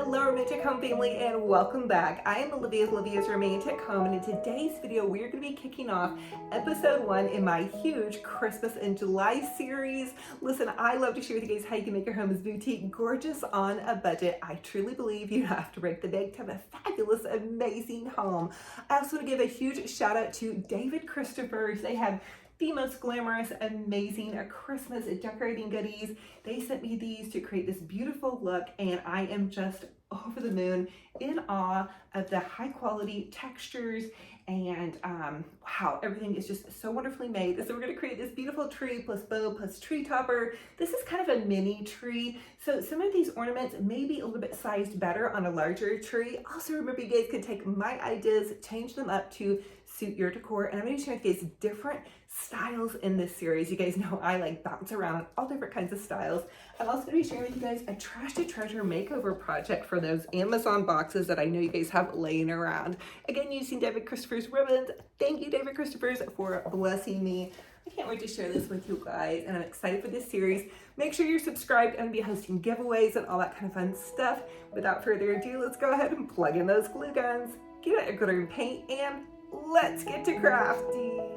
Hello Romantic Home family and welcome back. I am Olivia's Romantic Home, and in today's video we're going to be kicking off episode 1 in my huge Christmas in July series. Listen, I love to share with you guys how you can make your home as boutique gorgeous on a budget. I truly believe you have to break the bank to have a fabulous, amazing home. I also want to give a huge shout out to David Christopher's. They have the most glamorous, amazing Christmas decorating goodies. They sent me these to create this beautiful look, and I am just over the moon, in awe of the high quality textures, and wow, everything is just so wonderfully made. So we're going to create this beautiful tree plus bow plus tree topper. This is kind of a mini tree, so some of these ornaments may be a little bit sized better on a larger tree. Also, remember, you guys can take my ideas, change them up to suit your decor, and I'm going to share with you guys different styles in this series. You guys know I like bounce around all different kinds of styles. I'm also going to be sharing with you guys a trash to treasure makeover project for those Amazon boxes that I know you guys have laying around. Again, using David Christopher's ribbons. Thank you, David Christopher's, for blessing me. I can't wait to share this with you guys, and I'm excited for this series. Make sure you're subscribed. I'm going to be hosting giveaways and all that kind of fun stuff. Without further ado, let's go ahead and plug in those glue guns, get out your glitter and paint, and let's get to crafting.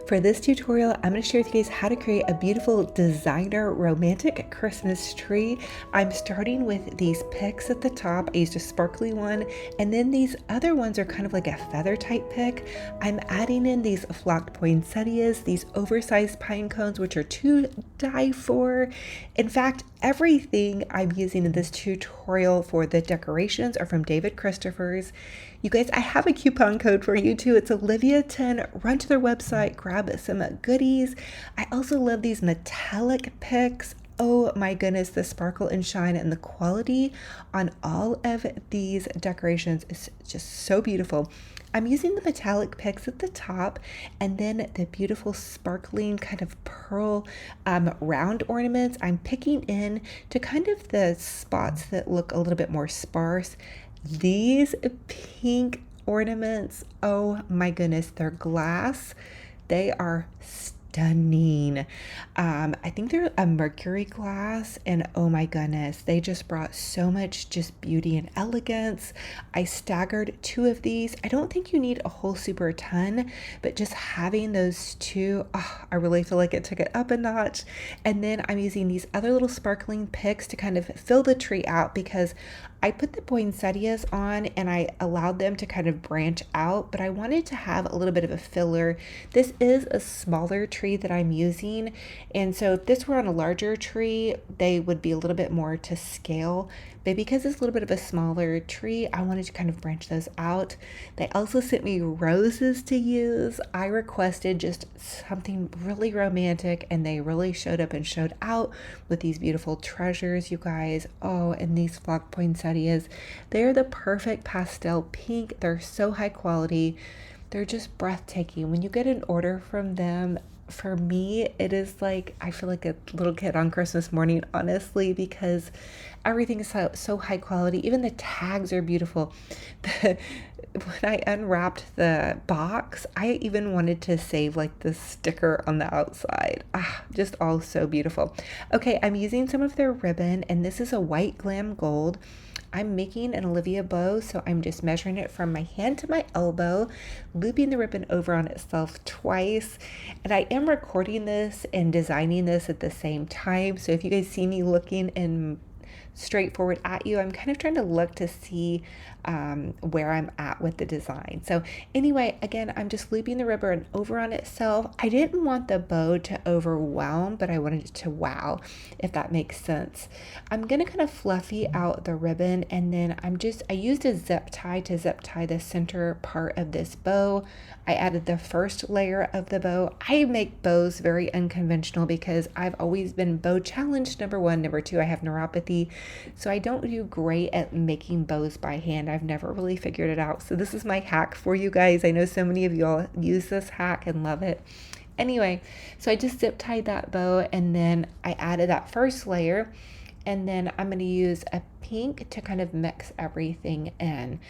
For this tutorial, I'm going to share with you guys how to create a beautiful designer romantic Christmas tree. I'm starting with these picks at the top. I used a sparkly one, and then these other ones are kind of like a feather type pick. I'm adding in these flocked poinsettias, these oversized pine cones, which are to die for. In fact, everything I'm using in this tutorial for the decorations are from David Christopher's. You guys, I have a coupon code for you too. It's Olivia10. Run to their website, grab some goodies. I also love these metallic picks. Oh my goodness, the sparkle and shine and the quality on all of these decorations is just so beautiful. I'm using the metallic picks at the top, and then the beautiful sparkling kind of pearl round ornaments I'm picking in to kind of the spots that look a little bit more sparse. These pink ornaments, oh my goodness, they're glass. They are stunning. I think they're a mercury glass, and oh my goodness, they just brought so much just beauty and elegance. I staggered 2 of these. I don't think you need a whole super ton, but just having those 2, I really feel like it took it up a notch. And then I'm using these other little sparkling picks to kind of fill the tree out, because I put the poinsettias on and I allowed them to kind of branch out, but I wanted to have a little bit of a filler. This is a smaller tree that I'm using, and so if this were on a larger tree, they would be a little bit more to scale. But because it's a little bit of a smaller tree, I wanted to kind of branch those out. They also sent me roses to use. I requested just something really romantic, and they really showed up and showed out with these beautiful treasures, you guys. Oh, and these flock poinsettias. They're the perfect pastel pink. They're so high quality. They're just breathtaking. When you get an order from them, for me, it is like, I feel like a little kid on Christmas morning, honestly, because everything is so high quality. Even the tags are beautiful. When I unwrapped the box, I even wanted to save like the sticker on the outside. Just all so beautiful. Okay, I'm using some of their ribbon, and this is a white glam gold. I'm making an Olivia bow, so I'm just measuring it from my hand to my elbow, looping the ribbon over on itself twice. And I am recording this and designing this at the same time. So if you guys see me looking in straightforward at you, I'm kind of trying to look to see where I'm at with the design. So anyway, again, I'm just looping the ribbon over on itself. I didn't want the bow to overwhelm, but I wanted it to wow, if that makes sense. I'm gonna kind of fluffy out the ribbon, and then I used a zip tie to zip tie the center part of this bow. I added the first layer of the bow. I make bows very unconventional because I've always been bow challenged, number 1. Number 2, I have neuropathy, so I don't do great at making bows by hand. I've never really figured it out. So this is my hack for you guys. I know so many of you all use this hack and love it. Anyway, so I just zip tied that bow, and then I added that first layer, and then I'm going to use a pink to kind of mix everything in.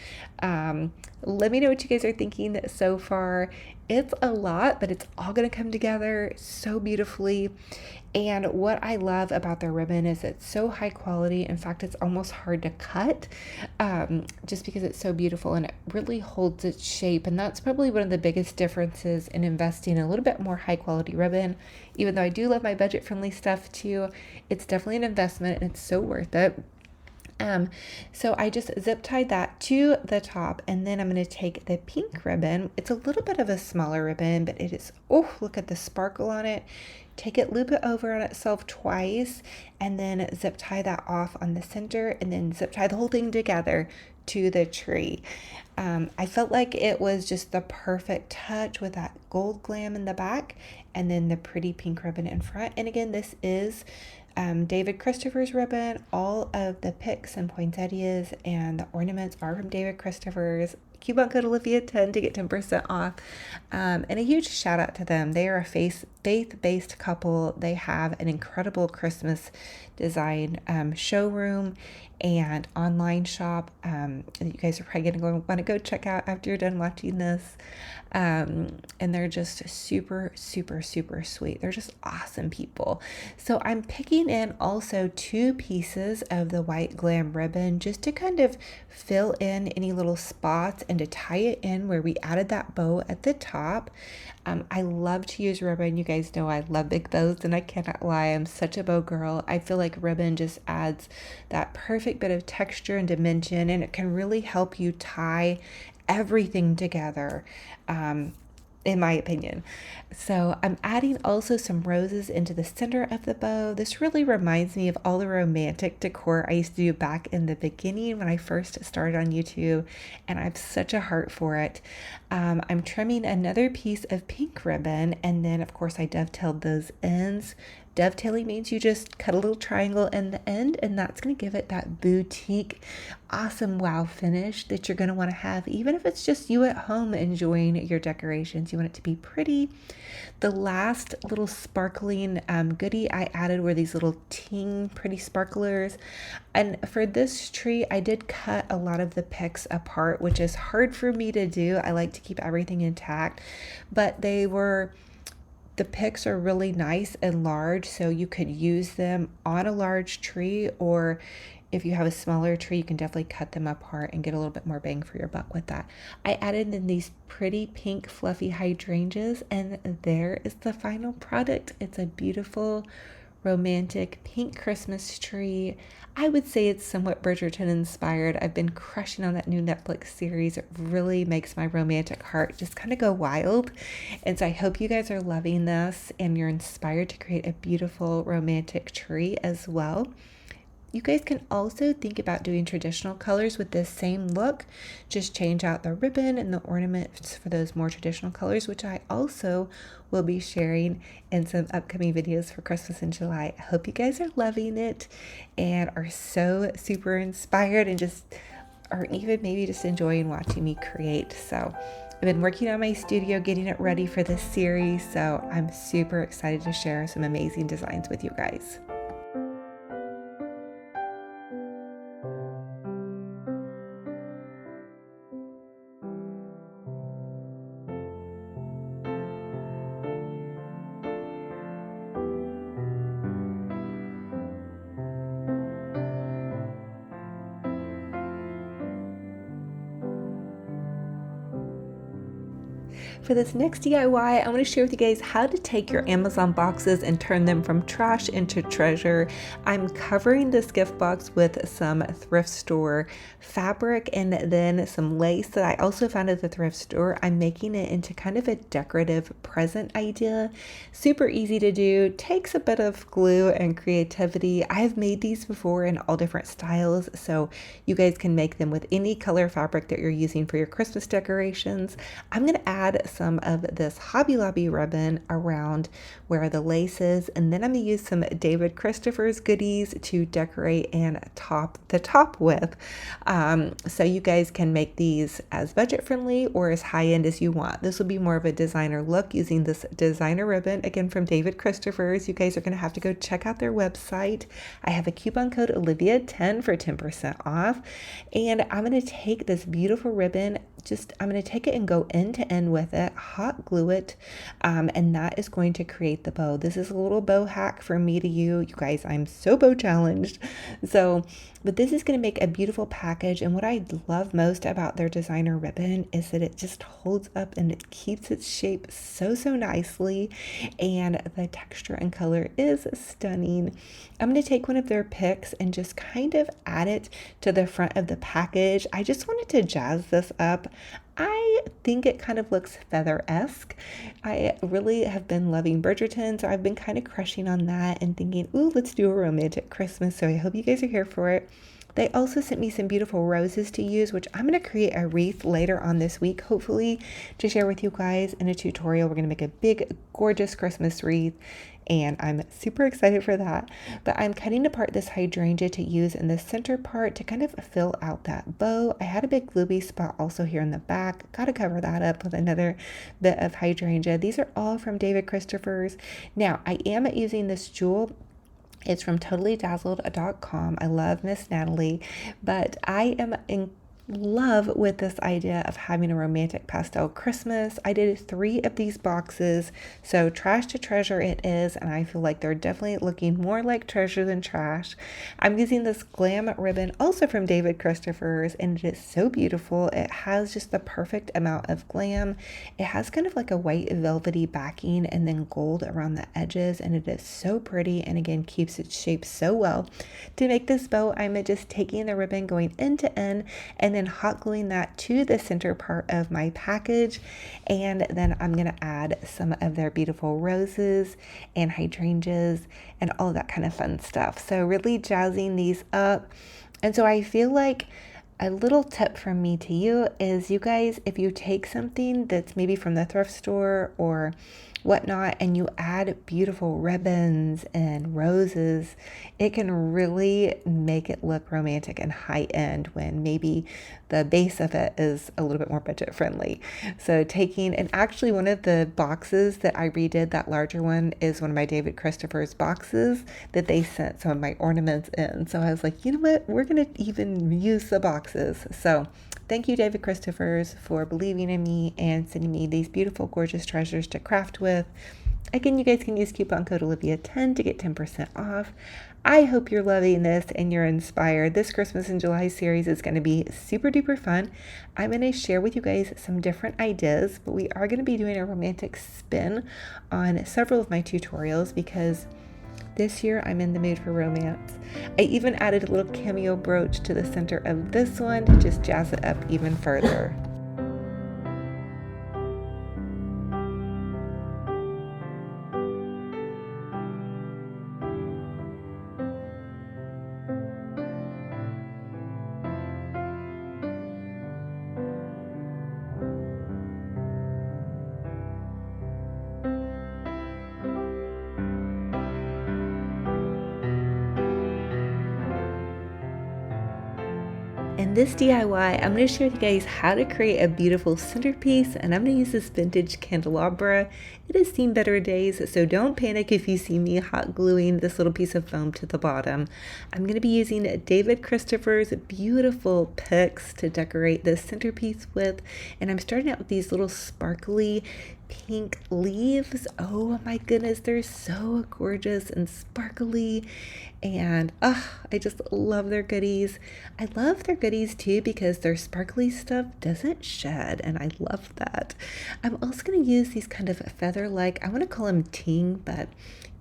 Let me know what you guys are thinking so far. It's a lot, but it's all going to come together so beautifully. And what I love about their ribbon is it's so high quality. In fact, it's almost hard to cut, just because it's so beautiful and it really holds its shape. And that's probably one of the biggest differences in investing in a little bit more high quality ribbon. Even though I do love my budget friendly stuff too, it's definitely an investment and it's so worth it. So I just zip tied that to the top, and then I'm going to take the pink ribbon. It's a little bit of a smaller ribbon, but it is, oh, look at the sparkle on it. Take it, loop it over on itself twice, and then zip tie that off on the center, and then zip tie the whole thing together to the tree. I felt like it was just the perfect touch with that gold glam in the back and then the pretty pink ribbon in front. And again, this is David Christopher's ribbon. All of the picks and poinsettias and the ornaments are from David Christopher's. Coupon code Olivia 10 to get 10% off. And a huge shout out to them. They are a faith-based couple. They have an incredible Christmas design showroom and online shop that you guys are probably going to want to go check out after you're done watching this. And they're just super, super, super sweet. They're just awesome people. So I'm picking in also 2 pieces of the white glam ribbon just to kind of fill in any little spots and to tie it in where we added that bow at the top. I love to use ribbon. You guys know I love big bows, and I cannot lie, I'm such a bow girl. I feel like ribbon just adds that perfect bit of texture and dimension, and it can really help you tie everything together, in my opinion. So I'm adding also some roses into the center of the bow. This really reminds me of all the romantic decor I used to do back in the beginning when I first started on YouTube, and I have such a heart for it. I'm trimming another piece of pink ribbon, and then of course I dovetailed those ends. Dovetailing means you just cut a little triangle in the end, and that's going to give it that boutique, awesome wow finish that you're going to want to have, even if it's just you at home enjoying your decorations. You want it to be pretty. The last little sparkling goodie I added were these little ting pretty sparklers. And for this tree, I did cut a lot of the picks apart, which is hard for me to do. I like to keep everything intact, but the picks are really nice and large, so you could use them on a large tree, or if you have a smaller tree, you can definitely cut them apart and get a little bit more bang for your buck with that. I added in these pretty pink fluffy hydrangeas, and there is the final product. It's a beautiful romantic pink Christmas tree. I would say it's somewhat Bridgerton inspired. I've been crushing on that new Netflix series. It really makes my romantic heart just kind of go wild. And so I hope you guys are loving this and you're inspired to create a beautiful romantic tree as well. You guys can also think about doing traditional colors with this same look. Just change out the ribbon and the ornaments for those more traditional colors, which I also will be sharing in some upcoming videos for Christmas in July. I hope you guys are loving it and are so super inspired and just are even maybe just enjoying watching me create. So I've been working on my studio, getting it ready for this series. So I'm super excited to share some amazing designs with you guys. For this next DIY, I want to share with you guys how to take your Amazon boxes and turn them from trash into treasure. I'm covering this gift box with some thrift store fabric and then some lace that I also found at the thrift store. I'm making it into kind of a decorative present idea. Super easy to do, takes a bit of glue and creativity. I've made these before in all different styles, so you guys can make them with any color fabric that you're using for your Christmas decorations. I'm going to add some of this Hobby Lobby ribbon around where the lace is, and then I'm going to use some David Christopher's goodies to decorate and top the top with. So you guys can make these as budget friendly or as high end as you want. This will be more of a designer look using this designer ribbon, again from David Christopher's. You guys are going to have to go check out their website. I have a coupon code Olivia10 for 10% off. And I'm going to take this beautiful ribbon, I'm going to take it and go end to end with it, hot glue it, and that is going to create the bow. This is a little bow hack from me to you. You guys, I'm so bow challenged. But this is going to make a beautiful package. And what I love most about their designer ribbon is that it just holds up and it keeps its shape so nicely. And the texture and color is stunning. I'm going to take one of their picks and just kind of add it to the front of the package. I just wanted to jazz this up. I think it kind of looks feather-esque. I really have been loving Bridgerton, so I've been kind of crushing on that and thinking, ooh, let's do a romantic Christmas. So I hope you guys are here for it. They also sent me some beautiful roses to use, which I'm going to create a wreath later on this week, hopefully, to share with you guys in a tutorial. We're going to make a big, gorgeous Christmas wreath, and I'm super excited for that. But I'm cutting apart this hydrangea to use in the center part to kind of fill out that bow. I had a big gluey spot also here in the back. Got to cover that up with another bit of hydrangea. These are all from David Christopher's. Now, I am using this jewel. It's from totallydazzled.com. I love Miss Natalie, but I am in love with this idea of having a romantic pastel Christmas. I did 3 of these boxes, so trash to treasure it is, and I feel like they're definitely looking more like treasure than trash. I'm using this glam ribbon also from David Christopher's, and it is so beautiful. It has just the perfect amount of glam. It has kind of like a white velvety backing and then gold around the edges, and it is so pretty, and again keeps its shape so well. To make this bow, I'm just taking the ribbon, going end to end, and then hot gluing that to the center part of my package. And then I'm going to add some of their beautiful roses and hydrangeas and all that kind of fun stuff. So really jazzing these up. And so I feel like a little tip from me to you is, you guys, if you take something that's maybe from the thrift store or whatnot and you add beautiful ribbons and roses, it can really make it look romantic and high end when maybe the base of it is a little bit more budget friendly. So taking, and actually one of the boxes that I redid, that larger one, is one of my David Christopher's boxes that they sent some of my ornaments in. So I was like, you know what, we're going to even use the boxes. So thank you, David Christopher's, for believing in me and sending me these beautiful, gorgeous treasures to craft with. Again, you guys can use coupon code Olivia10 to get 10% off. I hope you're loving this and you're inspired. This Christmas in July series is going to be super duper fun. I'm going to share with you guys some different ideas, but we are going to be doing a romantic spin on several of my tutorials because this year I'm in the mood for romance. I even added a little cameo brooch to the center of this one to just jazz it up even further. In this DIY, I'm going to share with you guys how to create a beautiful centerpiece, and I'm going to use this vintage candelabra. It has seen better days, so don't panic if you see me hot gluing this little piece of foam to the bottom. I'm going to be using David Christopher's beautiful picks to decorate this centerpiece with, and I'm starting out with these little sparkly pink leaves. Oh my goodness, they're so gorgeous and sparkly, and I just love their goodies. I love their goodies too because their sparkly stuff doesn't shed, and I love that. I'm also going to use these kind of feather-like, I want to call them ting, but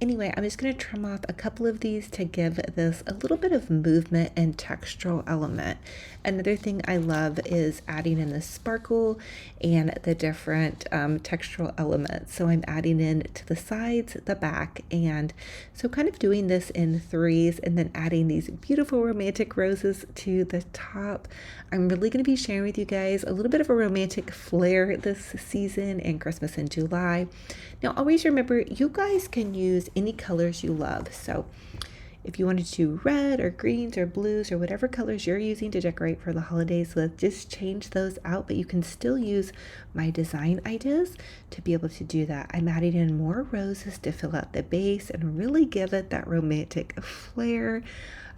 anyway, I'm just going to trim off a couple of these to give this a little bit of movement and textural element. Another thing I love is adding in the sparkle and the different textural natural elements. So I'm adding in to the sides, the back, and so kind of doing this in threes and then adding these beautiful romantic roses to the top. I'm really going to be sharing with you guys a little bit of a romantic flair this season and Christmas in July. Now, always remember, you guys can use any colors you love. So if you wanted to do red or greens or blues or whatever colors you're using to decorate for the holidays, let's just change those out, but you can still use my design ideas to be able to do that. I'm adding in more roses to fill out the base and really give it that romantic flair.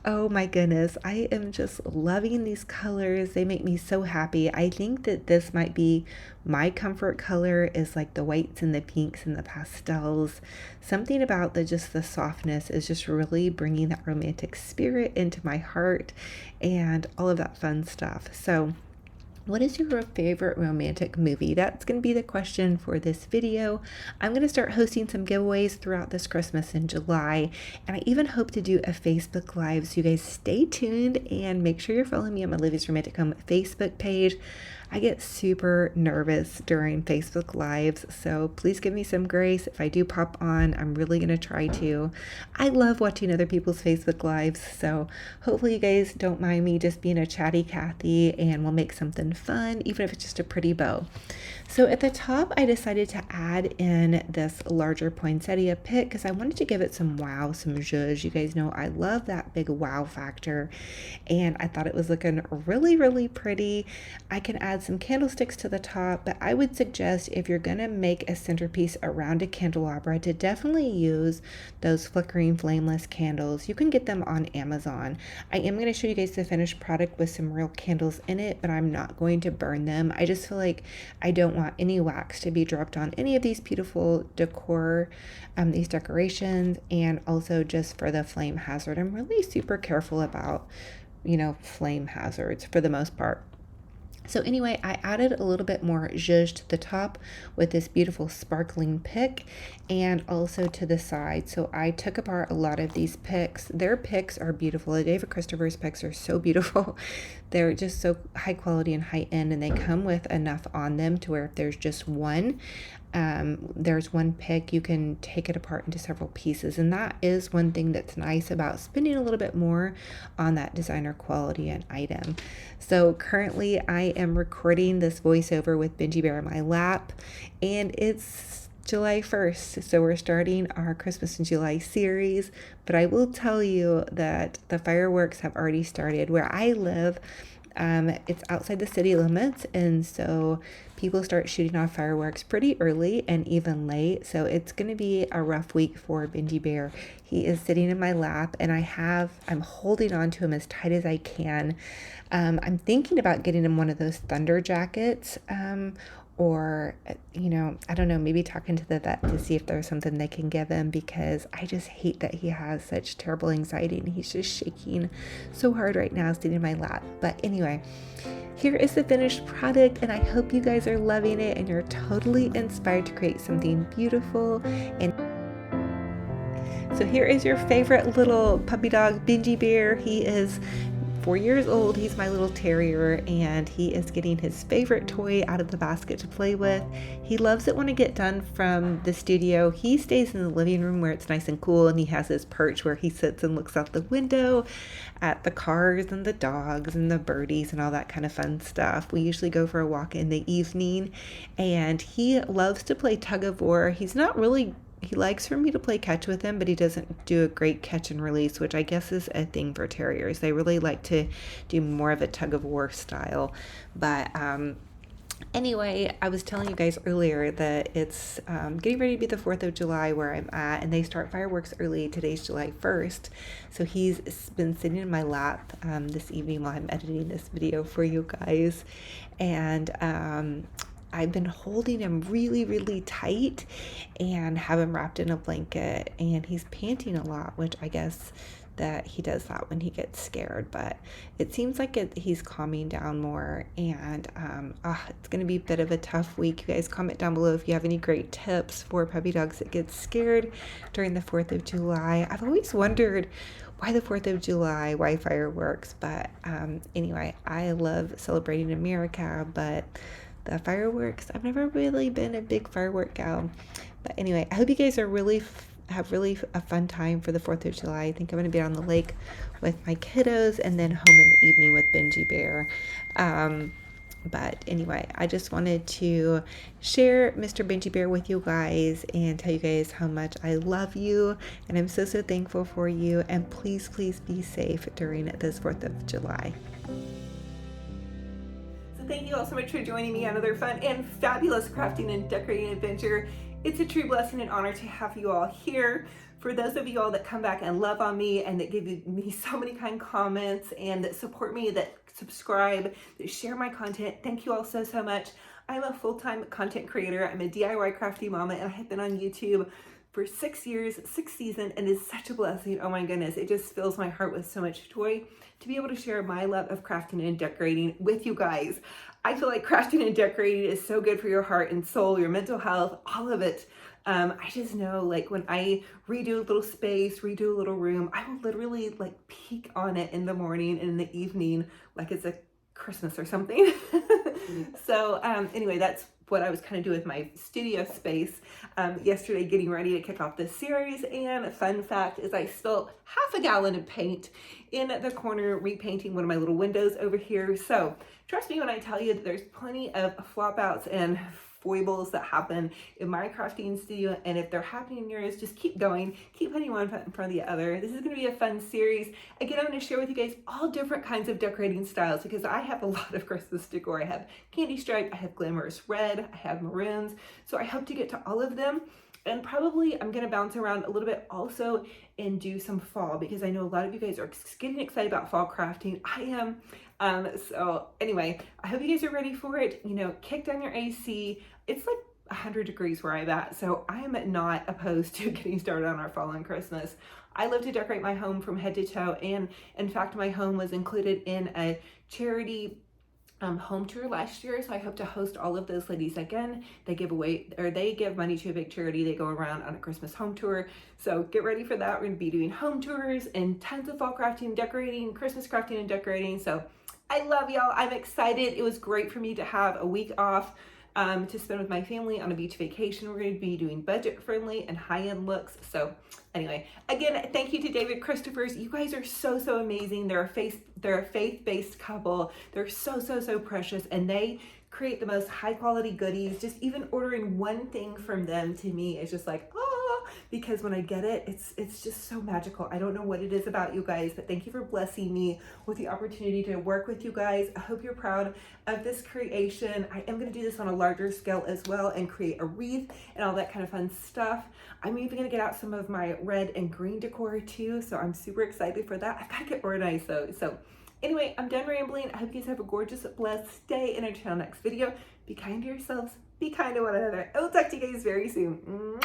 Oh my goodness, I am just loving these colors. They make me so happy. I think that this might be my comfort color, is like the whites and the pinks and the pastels. Something about the softness is just really bringing that romantic spirit into my heart and all of that fun stuff. So what is your favorite romantic movie? That's going to be the question for this video. I'm going to start hosting some giveaways throughout this Christmas in July, and I even hope to do a Facebook Live, so you guys stay tuned and make sure you're following me on my Olivia's Romantic Home Facebook page. I get super nervous during Facebook Lives, so please give me some grace if I do pop on. I'm really going to try to. I love watching other people's Facebook Lives, so hopefully you guys don't mind me just being a chatty Cathy and we'll make something fun, even if it's just a pretty bow. So at the top, I decided to add in this larger poinsettia pick because I wanted to give it some wow, some zhuzh. You guys know I love that big wow factor, and I thought it was looking really, really pretty. I can add some candlesticks to the top, but I would suggest if you're going to make a centerpiece around a candelabra to definitely use those flickering flameless candles. You can get them on Amazon. I am going to show you guys the finished product with some real candles in it, but I'm not going to burn them. I just feel like I don't want any wax to be dropped on any of these beautiful decor, these decorations, and also just for the flame hazard. I'm really super careful about, flame hazards for the most part. So anyway, I added a little bit more zhuzh to the top with this beautiful sparkling pick and also to the side. So I took apart a lot of these picks. Their picks are beautiful. The David Christopher's picks are so beautiful. They're just so high quality and high end, and they come with enough on them to where if there's just one, there's one pick, you can take it apart into several pieces. And that is one thing that's nice about spending a little bit more on that designer quality and item. So currently I am recording this voiceover with Benji Bear in my lap, and it's July 1st. So we're starting our Christmas in July series, but I will tell you that the fireworks have already started where I live. It's outside the city limits, and so people start shooting off fireworks pretty early and even late. So it's going to be a rough week for Benji Bear. He is sitting in my lap, and I'm holding on to him as tight as I can. I'm thinking about getting him one of those thunder jackets, or, I don't know, maybe talking to the vet to see if there's something they can give him, because I just hate that he has such terrible anxiety and he's just shaking so hard right now sitting in my lap. But anyway, here is the finished product, and I hope you guys are loving it and you're totally inspired to create something beautiful. And so here is your favorite little puppy dog, Benji Bear. He is 4 years old. He's my little terrier, and he is getting his favorite toy out of the basket to play with. He loves it when I get done from the studio. He stays in the living room where it's nice and cool, and he has his perch where he sits and looks out the window at the cars and the dogs and the birdies and all that kind of fun stuff. We usually go for a walk in the evening, and he loves to play tug of war. He likes for me to play catch with him, but he doesn't do a great catch and release, which I guess is a thing for terriers. They really like to do more of a tug of war style. But anyway, I was telling you guys earlier that it's getting ready to be the 4th of July where I'm at, and they start fireworks early. Today's July 1st. So he's been sitting in my lap this evening while I'm editing this video for you guys. And I've been holding him really, really tight and have him wrapped in a blanket, and he's panting a lot, which I guess that he does that when he gets scared, but it seems like he's calming down more. And it's going to be a bit of a tough week. You guys comment down below if you have any great tips for puppy dogs that get scared during the 4th of July. I've always wondered why the 4th of July, why fireworks, but anyway, I love celebrating America, but the fireworks. I've never really been a big firework gal. But anyway, I hope you guys are have really a fun time for the 4th of July. I think I'm going to be on the lake with my kiddos and then home in the evening with Benji Bear. But anyway, I just wanted to share Mr. Benji Bear with you guys and tell you guys how much I love you and I'm so thankful for you. And please be safe during this 4th of July. So thank you all so much for joining me on another fun and fabulous crafting and decorating adventure. It's a true blessing and honor to have you all here. For those of you all that come back and love on me and that give me so many kind comments and that support me, that subscribe, that share my content, thank you all so much. I'm a full-time content creator. I'm a DIY crafty mama and I have been on YouTube for 6 years, 6 seasons, and it's such a blessing. Oh my goodness, it just fills my heart with so much joy to be able to share my love of crafting and decorating with you guys. I feel like crafting and decorating is so good for your heart and soul, your mental health, all of it. I just know, like, when I redo a little space, redo a little room, I will literally like peek on it in the morning and in the evening like it's a Christmas or something. So anyway, that's what I was kind of doing with my studio space yesterday, getting ready to kick off this series. And a fun fact is I spilled half a gallon of paint in the corner repainting one of my little windows over here. So trust me when I tell you that there's plenty of flop outs and foibles that happen in my crafting studio, and if they're happening in yours, just keep going, keep putting one in front of the other. This is going to be a fun series. Again, I'm going to share with you guys all different kinds of decorating styles because I have a lot of Christmas decor. I have candy stripe, I have glamorous red, I have maroons, so I hope to get to all of them. And probably I'm going to bounce around a little bit also and do some fall because I know a lot of you guys are getting excited about fall crafting. I am. So anyway, I hope you guys are ready for it. You know, kick down your AC. It's like 100 degrees where I'm at, so I am not opposed to getting started on our fall and Christmas. I love to decorate my home from head to toe, and in fact, my home was included in a charity home tour last year, so I hope to host all of those ladies again. They give away, or they give money to a big charity. They go around on a Christmas home tour, so get ready for that. We're gonna be doing home tours and tons of fall crafting, decorating, Christmas crafting and decorating. So I love y'all. I'm excited. It was great for me to have a week off to spend with my family on a beach vacation. We're going to be doing budget friendly and high-end looks. So anyway, again, thank you to David Christophers. You guys are so amazing. They're a faith-based couple. They're so precious, and they create the most high quality goodies. Just even ordering one thing from them to me is just like, because when I get it, it's just so magical. I don't know what it is about you guys, but thank you for blessing me with the opportunity to work with you guys. I hope you're proud of this creation. I am going to do this on a larger scale as well and create a wreath and all that kind of fun stuff. I'm even going to get out some of my red and green decor too, so I'm super excited for that. I've got to get organized though. So anyway, I'm done rambling. I hope you guys have a gorgeous, blessed day, and until next video, be kind to yourselves, be kind to one another. I will talk to you guys very soon.